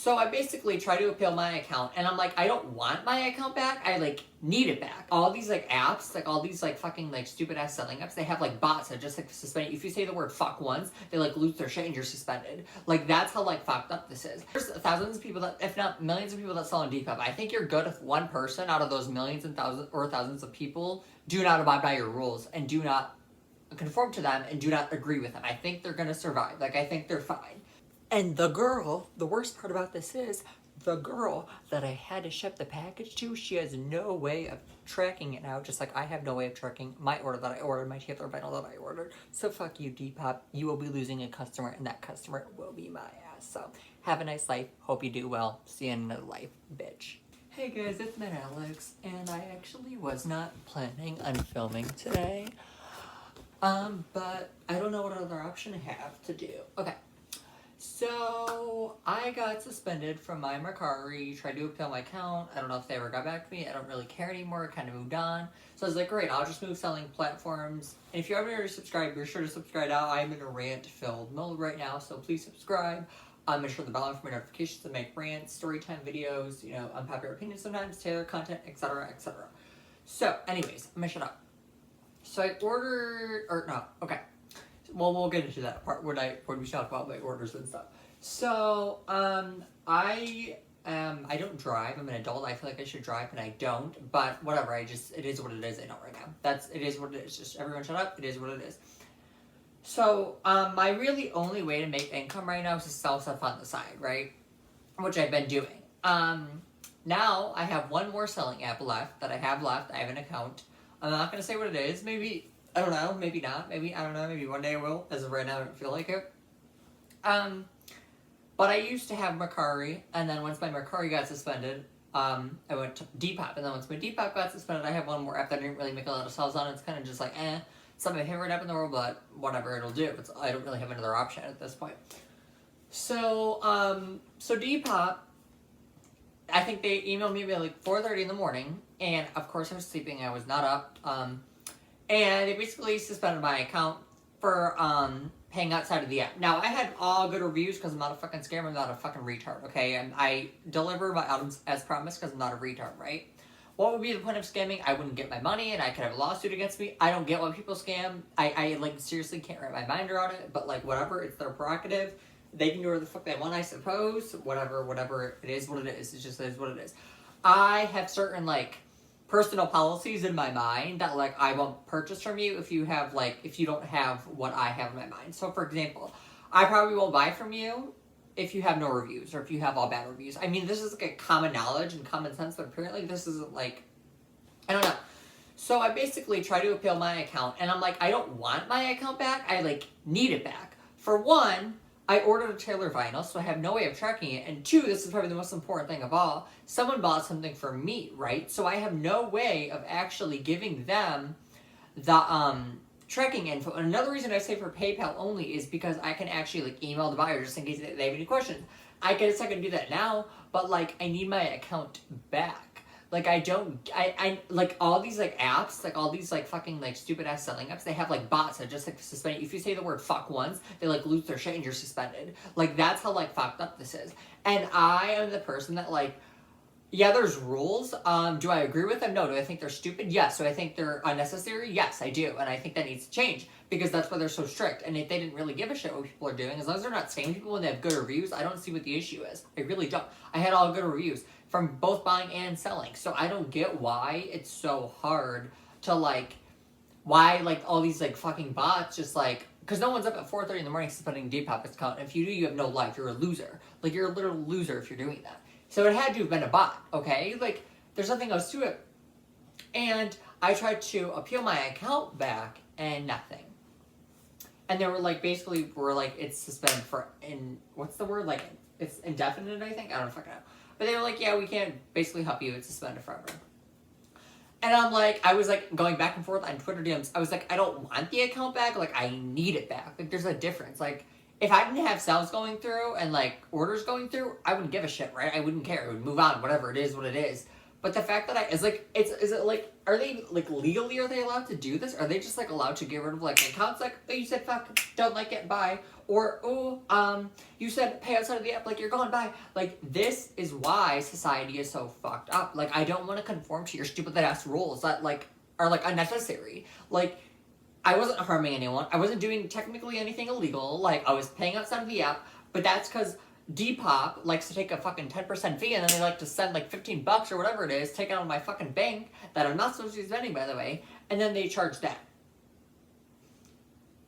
So I basically try to appeal my account, and I'm like, I don't want my account back. I like need it back. All these like apps, like all these like fucking like stupid ass selling apps, they have like bots that just like suspend you. If you say the word fuck once, they like lose their shit and you're suspended. Like that's how like fucked up this is. There's thousands of people that, if not millions of people that sell on Depop. I think you're good if one person out of those millions and thousands of people do not abide by your rules and do not conform to them and do not agree with them. I think they're gonna survive. Like I think they're fine. And the girl, the worst part about this is, the girl that I had to ship the package to, she has no way of tracking it now, just like I have no way of tracking my order that I ordered, my tailor vinyl that I ordered. So fuck you, Depop. You will be losing a customer, and that customer will be my ass. So have a nice life. Hope you do well. See you in another life, bitch. Hey guys, it's me, Alexx, and I actually was not planning on filming today. But I don't know what other option I have to do. Okay. So, I got suspended from my Mercari, tried to appeal my account. I don't know if they ever got back to me. I don't really care anymore. Kind of moved on. So I was like, great, I'll just move selling platforms. And if you haven't already subscribed, be sure to subscribe now. I'm in a rant-filled mode right now, so please subscribe. Make sure the bell on for my notifications to make rants, storytime videos, you know, unpopular opinions sometimes, tailored content, etc., etc. So, anyways, I'm gonna shut up. So I ordered, or no, okay. Well, we'll get into that part when we talk about my orders and stuff. So, I don't drive. I'm an adult. I feel like I should drive, and I don't. But whatever. It is what it is. I know right now. It is what it is. Just everyone shut up. It is what it is. So, my really only way to make income right now is to sell stuff on the side, right? Which I've been doing. Now I have one more selling app left that I have left. I have an account. I'm not gonna say what it is. Maybe. I don't know, maybe not, maybe, I don't know, maybe one day I will. As of right now, I don't feel like it. But I used to have Mercari, and then once my Mercari got suspended, I went to Depop, and then once my Depop got suspended, I have one more app that I didn't really make a lot of sales on. It's kind of just like, it's not my favorite app in the world, but whatever, it'll do. I don't really have another option at this point. So Depop, I think they emailed me at like 4:30 in the morning, and of course I was sleeping, I was not up, and they basically suspended my account for paying outside of the app. Now, I had all good reviews because I'm not a fucking scammer, I'm not a fucking retard, okay? And I deliver my items as promised because I'm not a retard, right? What would be the point of scamming? I wouldn't get my money and I could have a lawsuit against me. I don't get why people scam. I like, seriously can't wrap my mind around it, but like, whatever, it's their prerogative. They can do whatever the fuck they want, I suppose. Whatever, it is what it is. It just is what it is. I have certain, like, personal policies in my mind that like I won't purchase from you if you don't have what I have in my mind. So for example, I probably won't buy from you if you have no reviews or if you have all bad reviews. I mean, this is like a common knowledge and common sense, but apparently this isn't like, I don't know. So I basically try to appeal my account, and I'm like, I don't want my account back. I like need it back. For one, I ordered a tailor vinyl, so I have no way of tracking it. And two, this is probably the most important thing of all, someone bought something for me, right? So I have no way of actually giving them the tracking info. And another reason I say for PayPal only is because I can actually like email the buyer just in case they have any questions. I guess I can do that now, but like I need my account back. Like I like all these like apps, like all these like fucking like stupid ass selling apps, they have like bots that just like suspend you. If you say the word fuck once, they like lose their shit and you're suspended. Like that's how like fucked up this is. And I am the person that like, yeah, there's rules. Do I agree with them? No. Do I think they're stupid? Yes. Do I think they're unnecessary? Yes, I do. And I think that needs to change because that's why they're so strict. And if they didn't really give a shit what people are doing, as long as they're not scamming people and they have good reviews, I don't see what the issue is. I really don't. I had all good reviews from both buying and selling. So I don't get why it's so hard to like, why like all these like fucking bots just like, because no one's up at 4:30 in the morning suspending Depop's account. If you do, you have no life. You're a loser. Like you're a literal loser if you're doing that. So it had to have been a bot, okay? Like, there's nothing else to it. And I tried to appeal my account back, and nothing. And they were like, basically, it's suspended for, what's the word? Like, it's indefinite, I think? I don't fucking know. But they were like, yeah, we can't basically help you. It's suspended forever. And I'm like, I was like going back and forth on Twitter DMs. I was like, I don't want the account back. Like, I need it back. Like, there's a difference. Like, if I didn't have sales going through and like orders going through, I wouldn't give a shit, right? I wouldn't care. I would move on, whatever it is, what it is. But the fact that is it like, are they like legally, are they allowed to do this? Are they just like allowed to get rid of like accounts like, oh, you said fuck, don't like it, bye, or oh, you said pay outside of the app, like you're going, bye. Like, this is why society is so fucked up. Like, I don't want to conform to your stupid ass rules that like are like unnecessary. Like, I wasn't harming anyone. I wasn't doing technically anything illegal. Like, I was paying outside of the app, but that's because Depop likes to take a fucking 10% fee, and then they like to send like $15 or whatever it is, take it out of my fucking bank that I'm not supposed to be spending, by the way, and then they charge that.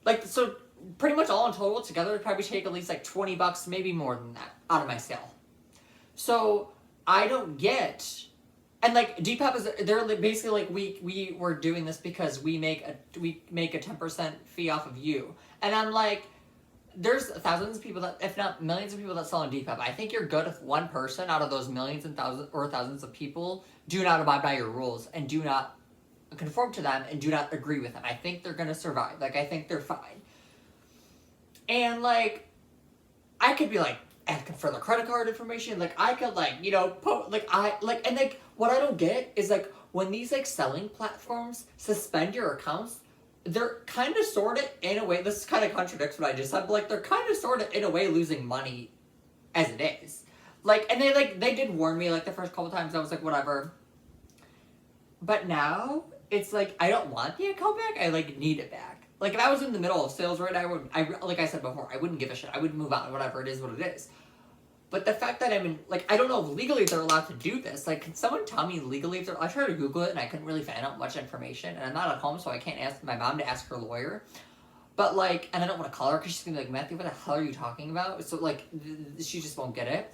Like, so pretty much all in total together, it'd probably take at least like $20, maybe more than that, out of my sale. So I don't get, and like Depop is, they're basically like, we were doing this because we make a 10% fee off of you, and I'm like, there's thousands of people that, if not millions of people that sell on Depop. I think you're good if one person out of those millions and thousands of people do not abide by your rules and do not conform to them and do not agree with them. I think they're gonna survive. Like, I think they're fine. And like, I could be like asking for the credit card information. Like, I could like, you know, and like, what I don't get is like, when these like selling platforms suspend your accounts, they're kind of sort of, in a way, this kind of contradicts what I just said, but like, they're kind of sort of, in a way, losing money as it is. Like, and they did warn me, like, the first couple times, I was like, whatever. But now, it's like, I don't want the account back, I, like, need it back. Like, if I was in the middle of sales right now, like I said before, I wouldn't give a shit. I would move on, whatever, it is what it is. But the fact that I'm in, like, I don't know if legally they're allowed to do this. Like, can someone tell me legally if they're, I tried to Google it and I couldn't really find out much information. And I'm not at home, so I can't ask my mom to ask her lawyer. But, like, and I don't want to call her because she's going to be like, Matthew, what the hell are you talking about? So, like, she just won't get it.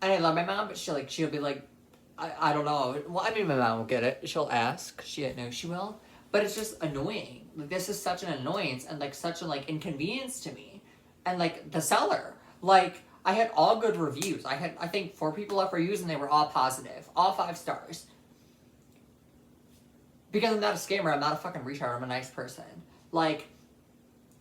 And I love my mom, but she'll be like, I don't know. Well, I mean, my mom will get it. She'll ask. She knows she will. But it's just annoying. Like, this is such an annoyance and, like, such an, like, inconvenience to me. And, like, the seller. Like, I had all good reviews. I had, I think, 4 people left reviews, and they were all positive. All 5 stars. Because I'm not a scammer. I'm not a fucking retard. I'm a nice person. Like,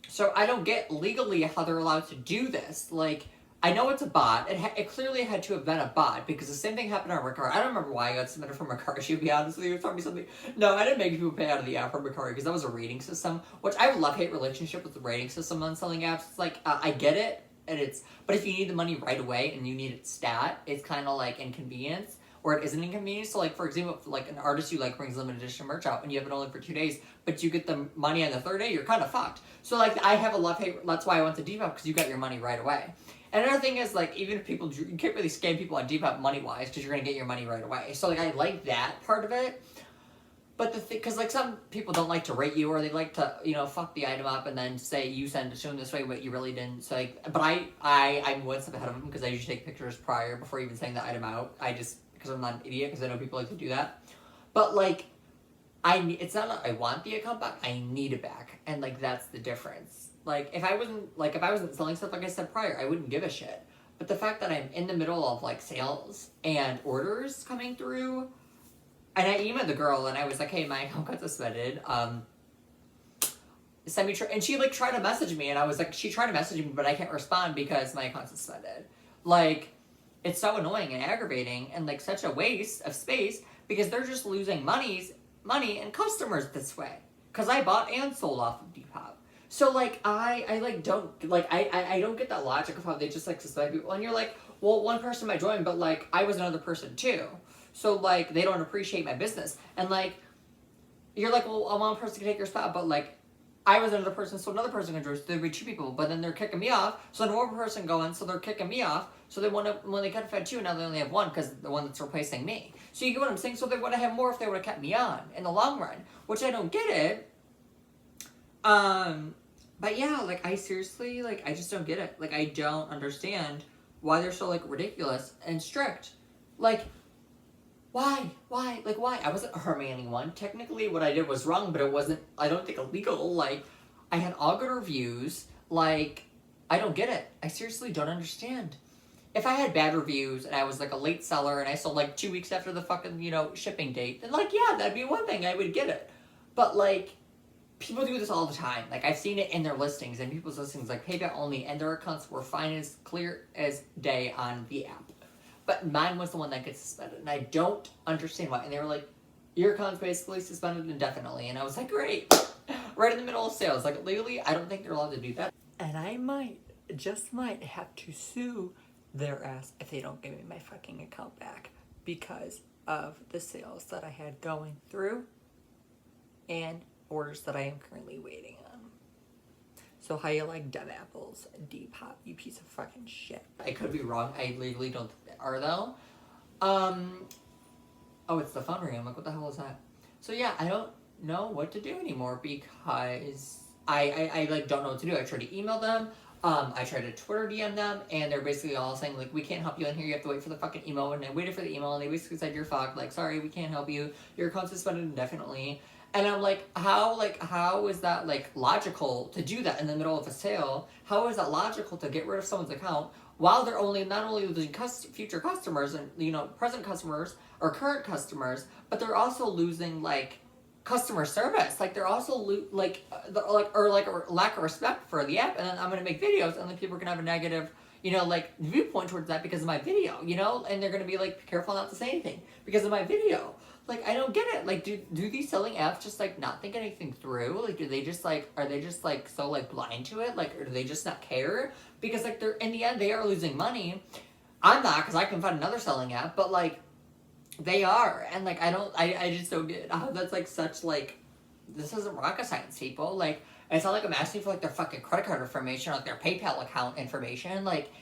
so I don't get legally how they're allowed to do this. Like, I know it's a bot. It clearly had to have been a bot, because the same thing happened on Mercari. I don't remember why I got submitted from Mercari, to be honest with you. Tell me something. No, I didn't make people pay out of the app from Mercari, because that was a rating system, which I have a love-hate relationship with the rating system on selling apps. It's like, I get it, and but if you need the money right away, and you need it stat, it's kind of like inconvenience, or it isn't inconvenience. So, like, for example, if, like, an artist you like brings limited edition merch out, and you have it only for 2 days, but you get the money on the 3rd day, you're kind of fucked. So, like, I have a love-hate, that's why I went to Depop, because you got your money right away. And another thing is, like, even if people, you can't really scam people on Depop money-wise, because you're going to get your money right away. So, like, I like that part of it. But the thing, because, like, some people don't like to rate you, or they like to, you know, fuck the item up and then say you sent it to them this way, but you really didn't. So, like, but I'm one step ahead of them, because I usually take pictures prior, before even sending the item out. Because I'm not an idiot, because I know people like to do that. But, like, it's not that I want the account back, I need it back. And, like, that's the difference. Like, if I wasn't selling stuff, like I said prior, I wouldn't give a shit. But the fact that I'm in the middle of, like, sales and orders coming through, and I emailed the girl, and I was like, hey, my account got suspended, send me, and she, like, tried to message me, and I was like, she tried to message me, but I can't respond because my account's suspended. Like, it's so annoying and aggravating, and, like, such a waste of space, because they're just losing money and customers this way. Because I bought and sold off of Depop. So, like, I don't get that logic of how they just, like, suspend people. And you're like, well, one person might join, but, like, I was another person, too. So, like, they don't appreciate my business. And, like, you're like, well, one person can take your spot, but, like, I was another person, so another person can join, so there'd be 2 people, but then they're kicking me off, so then one person going, so they're kicking me off, so they want to, when they could have had 2, now they only have 1, because the one that's replacing me. So you get what I'm saying? So they would have had more if they would have kept me on, in the long run, which I don't get it. But yeah, like, I seriously, like, I just don't get it. Like, I don't understand why they're so, like, ridiculous and strict. Like, why? Like, why? I wasn't harming anyone. Technically, what I did was wrong, but it wasn't, I don't think, illegal. Like, I had all good reviews. Like, I don't get it. I seriously don't understand. If I had bad reviews and I was, like, a late seller and I sold, like, 2 weeks after the fucking, you know, shipping date, then, like, yeah, that'd be one thing. I would get it. But, like, people do this all the time. Like, I've seen it in their listings, and people's listings, like, PayPal only, and their accounts were fine as clear as day on the app. but mine was the one that gets suspended, and I don't understand why. And they were like, your account's basically suspended indefinitely, and I was like, great, right in the middle of sales. Like, legally, I don't think they're allowed to do that. And I might, just might, have to sue their ass if they don't give me my fucking account back because of the sales that I had going through and orders that I am currently waiting on. So how you like dead apples, Depop, you piece of fucking shit. I could be wrong. I legally don't think they are though. Oh, it's the phone ring. I'm like, what the hell is that? So yeah, I don't know what to do anymore because I like don't know what to do. I tried to email them. I tried to Twitter DM them, and they're basically all saying, like, we can't help you in here, you have to wait for the fucking email, and I waited for the email, and they basically said, you're fucked, like, sorry, we can't help you, your account's suspended indefinitely, and I'm like, how is that, like, logical to do that in the middle of a sale? How is that logical to get rid of someone's account while they're not only losing future customers and, you know, present customers, or current customers, but they're also losing, like, customer service. Like, they're also like a lack of respect for the app, and then I'm gonna make videos and then people are gonna have a negative, you know, like, viewpoint towards that because of my video, you know, and they're gonna be like, careful not to say anything because of my video. Like, I don't get it. Like, do these selling apps just like not think anything through? Like, do they just like, are they just like so like blind to it? Like, or do they just not care? Because like, they're, in the end, they are losing money. I'm not, because I can find another selling app, but like, they are, and like, I just don't get how that's like such like, this isn't rocket science, people. Like, it's not like I'm asking for like their fucking credit card information or like their PayPal account information. Like,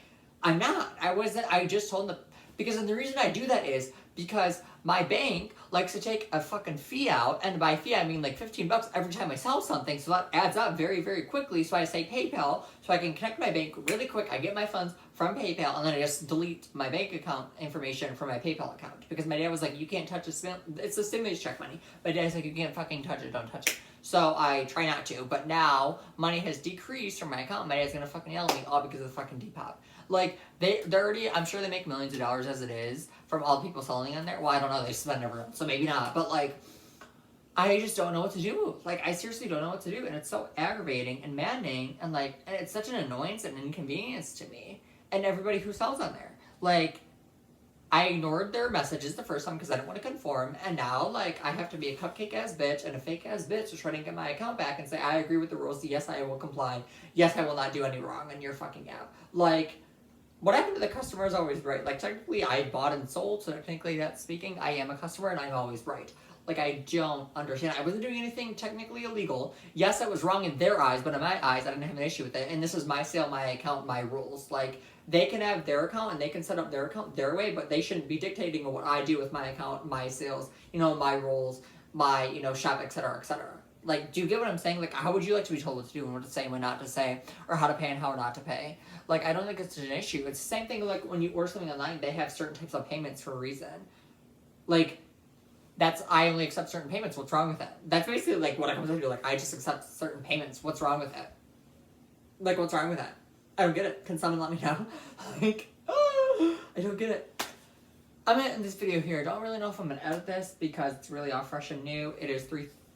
I'm not. I just told them, because, and the reason I do that is because my bank likes to take a fucking fee out, and by fee I mean like $15 every time I sell something, so that adds up very, very quickly. So I say PayPal, so I can connect my bank really quick. I get my funds from PayPal, and then I just delete my bank account information from my PayPal account, because my dad was like, you can't touch it's a stimulus check money. My dad's like, you can't fucking touch it, don't touch it. So I try not to, but now money has decreased from my account. My dad's gonna fucking yell at me all because of the fucking Depop. Like, they're already, I'm sure they make millions of dollars as it is from all the people selling on there. Well, I don't know, they spend everyone, so maybe not, but like, I just don't know what to do. Like, I seriously don't know what to do, and it's so aggravating and maddening, and like, and it's such an annoyance and inconvenience to me and everybody who sells on there. Like, I ignored their messages the first time because I didn't want to conform, and now, like, I have to be a cupcake-ass bitch and a fake-ass bitch to try to get my account back and say, I agree with the rules, yes, I will comply, yes, I will not do any wrong on your fucking app. Like, what happened to the customer is always right. Like, technically, I bought and sold, so technically, that's speaking, I am a customer, and I'm always right. Like, I don't understand. I wasn't doing anything technically illegal. Yes, I was wrong in their eyes, but in my eyes, I didn't have an issue with it, and this is my sale, my account, my rules. Like, they can have their account, and they can set up their account their way, but they shouldn't be dictating what I do with my account, my sales, you know, my rules, my, you know, shop, etc., etc. Like, do you get what I'm saying? Like, how would you like to be told what to do and what to say and what not to say, or how to pay and how not to pay? Like, I don't think it's an issue. It's the same thing like when you order something online, they have certain types of payments for a reason. Like, I only accept certain payments. What's wrong with that? That's basically like what I come to do. Like, I just accept certain payments. What's wrong with that? Like, what's wrong with that? I don't get it. Can someone let me know? Like, I don't get it. I'm gonna end this video here. I don't really know if I'm gonna edit this because it's really all fresh and new. It is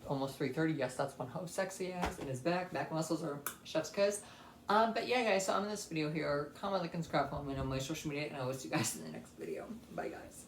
almost 3:30. Yes, that's when host sexy ass and his back muscles are chef's kiss. But yeah, guys. So I'm in this video here. Comment, like, and subscribe. Follow me on my social media, and I will see you guys in the next video. Bye, guys.